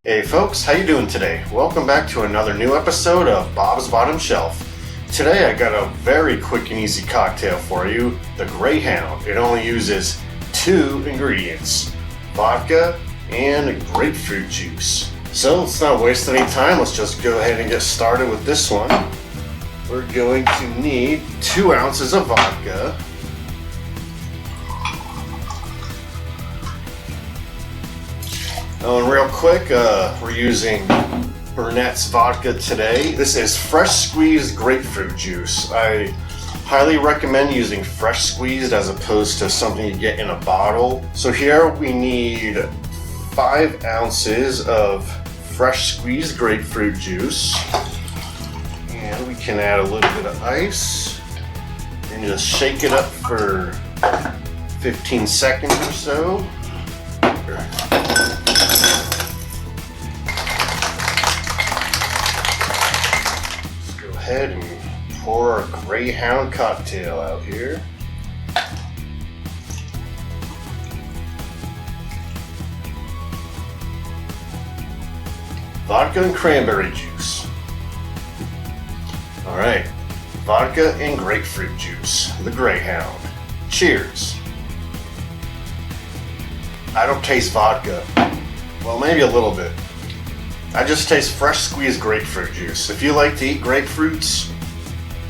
Hey folks, how you doing today? Welcome back to another new episode of Bob's Bottom Shelf. Today I got a very quick and easy cocktail for you, the Greyhound. It only uses 2 ingredients, vodka and grapefruit juice. So let's not waste any time, let's just go ahead and get started with this one. We're going to need 2 ounces of vodka, and real quick, we're using Burnett's vodka today. This is fresh squeezed grapefruit juice. I highly recommend using fresh squeezed as opposed to something you get in a bottle. So here we need 5 ounces of fresh squeezed grapefruit juice. And we can add a little bit of ice and just shake it up for 15 seconds or so. Go ahead and pour our Greyhound cocktail out here. Vodka and cranberry juice. Alright, vodka and grapefruit juice, the Greyhound. Cheers. I don't taste vodka. Well, maybe a little bit. I just taste fresh squeezed grapefruit juice. If you like to eat grapefruits,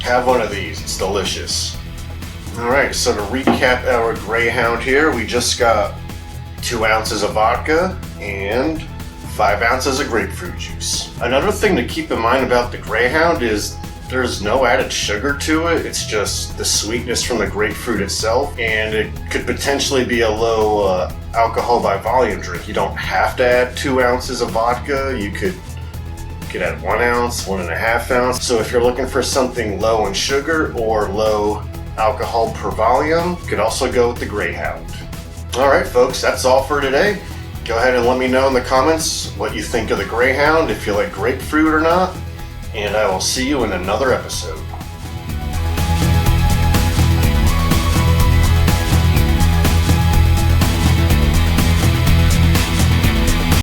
have one of these. It's delicious. Alright, so to recap our Greyhound here, we just got 2 ounces of vodka and 5 ounces of grapefruit juice. Another thing to keep in mind about the Greyhound is there's no added sugar to it. It's just the sweetness from the grapefruit itself, and it could potentially be a low alcohol by volume drink. You don't have to add 2 ounces of vodka. You could add 1 ounce, 1.5 ounce. So if you're looking for something low in sugar or low alcohol per volume, you could also go with the Greyhound. Alright folks, that's all for today. Go ahead and let me know in the comments what you think of the Greyhound, if you like grapefruit or not, and I will see you in another episode.